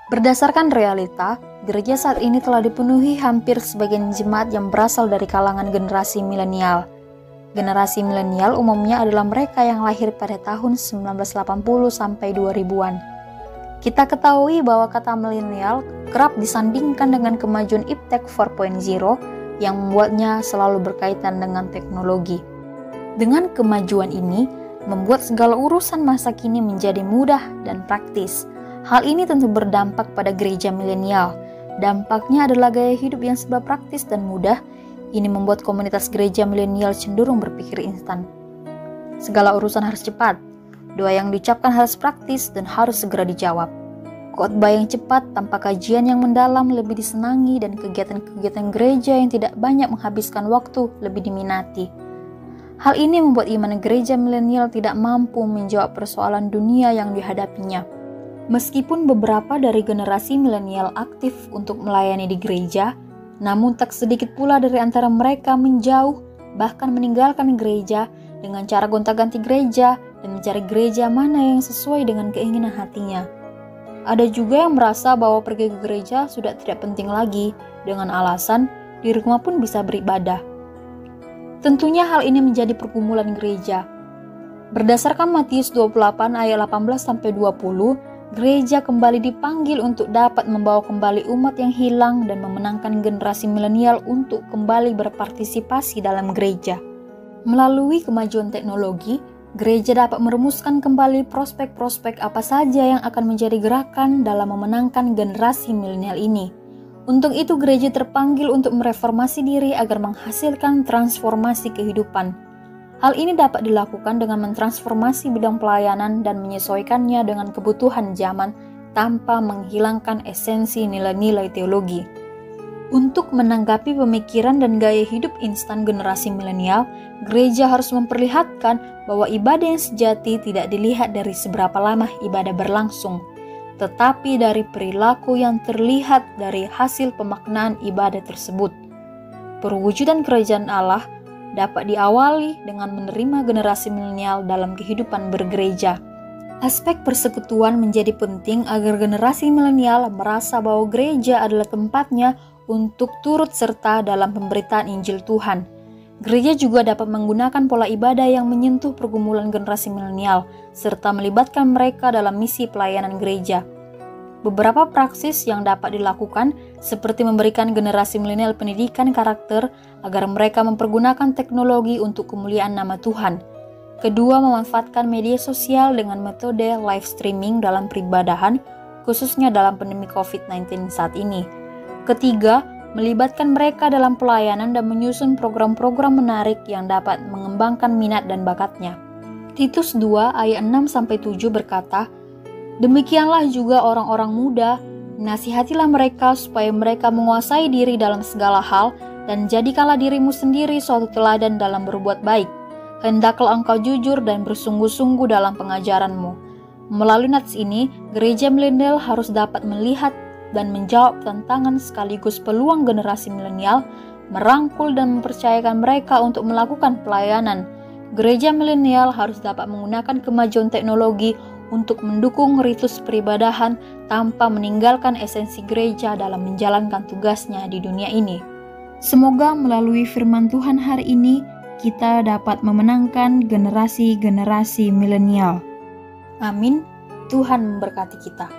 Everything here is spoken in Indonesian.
Berdasarkan realita, gereja saat ini telah dipenuhi hampir sebagian jemaat yang berasal dari kalangan generasi milenial. Generasi milenial umumnya adalah mereka yang lahir pada tahun 1980 sampai 2000-an. Kita ketahui bahwa kata milenial kerap disandingkan dengan kemajuan iptek 4.0 yang membuatnya selalu berkaitan dengan teknologi. Dengan kemajuan ini, membuat segala urusan masa kini menjadi mudah dan praktis. Hal ini tentu berdampak pada gereja milenial. Dampaknya adalah gaya hidup yang serba praktis dan mudah. Ini membuat komunitas gereja milenial cenderung berpikir instan. Segala urusan harus cepat. Doa yang diucapkan harus praktis dan harus segera dijawab. Khotbah yang cepat tanpa kajian yang mendalam lebih disenangi dan kegiatan-kegiatan gereja yang tidak banyak menghabiskan waktu lebih diminati. Hal ini membuat iman gereja milenial tidak mampu menjawab persoalan dunia yang dihadapinya. Meskipun beberapa dari generasi milenial aktif untuk melayani di gereja, namun tak sedikit pula dari antara mereka menjauh, bahkan meninggalkan gereja dengan cara gonta-ganti gereja dan mencari gereja mana yang sesuai dengan keinginan hatinya. Ada juga yang merasa bahwa pergi ke gereja sudah tidak penting lagi, dengan alasan di rumah pun bisa beribadah. Tentunya hal ini menjadi pergumulan gereja. Berdasarkan Matius 28 ayat 18-20, gereja kembali dipanggil untuk dapat membawa kembali umat yang hilang dan memenangkan generasi milenial untuk kembali berpartisipasi dalam gereja. Melalui kemajuan teknologi, gereja dapat merumuskan kembali prospek-prospek apa saja yang akan menjadi gerakan dalam memenangkan generasi milenial ini. Untuk itu, gereja terpanggil untuk mereformasi diri agar menghasilkan transformasi kehidupan. Hal ini dapat dilakukan dengan mentransformasi bidang pelayanan dan menyesuaikannya dengan kebutuhan zaman tanpa menghilangkan esensi nilai-nilai teologi. Untuk menanggapi pemikiran dan gaya hidup instan generasi milenial, gereja harus memperlihatkan bahwa ibadah yang sejati tidak dilihat dari seberapa lama ibadah berlangsung, tetapi dari perilaku yang terlihat dari hasil pemaknaan ibadah tersebut. Perwujudan kerajaan Allah dapat diawali dengan menerima generasi milenial dalam kehidupan bergereja. Aspek persekutuan menjadi penting agar generasi milenial merasa bahwa gereja adalah tempatnya untuk turut serta dalam pemberitaan Injil Tuhan. Gereja juga dapat menggunakan pola ibadah yang menyentuh pergumulan generasi milenial, serta melibatkan mereka dalam misi pelayanan gereja. Beberapa praksis yang dapat dilakukan seperti memberikan generasi milenial pendidikan karakter agar mereka mempergunakan teknologi untuk kemuliaan nama Tuhan. Kedua, memanfaatkan media sosial dengan metode live streaming dalam peribadahan, khususnya dalam pandemi COVID-19 saat ini. Ketiga, melibatkan mereka dalam pelayanan dan menyusun program-program menarik yang dapat mengembangkan minat dan bakatnya. Titus 2 ayat 6-7 berkata, "Demikianlah juga orang-orang muda, nasihatilah mereka supaya mereka menguasai diri dalam segala hal, dan jadikanlah dirimu sendiri suatu teladan dalam berbuat baik. Hendaklah engkau jujur dan bersungguh-sungguh dalam pengajaranmu." Melalui nats ini, gereja milenial harus dapat melihat dan menjawab tantangan sekaligus peluang generasi milenial, merangkul dan mempercayakan mereka untuk melakukan pelayanan. Gereja milenial harus dapat menggunakan kemajuan teknologi untuk mendukung ritus peribadahan tanpa meninggalkan esensi gereja dalam menjalankan tugasnya di dunia ini. Semoga melalui firman Tuhan hari ini, kita dapat memenangkan generasi-generasi milenial. Amin. Tuhan memberkati kita.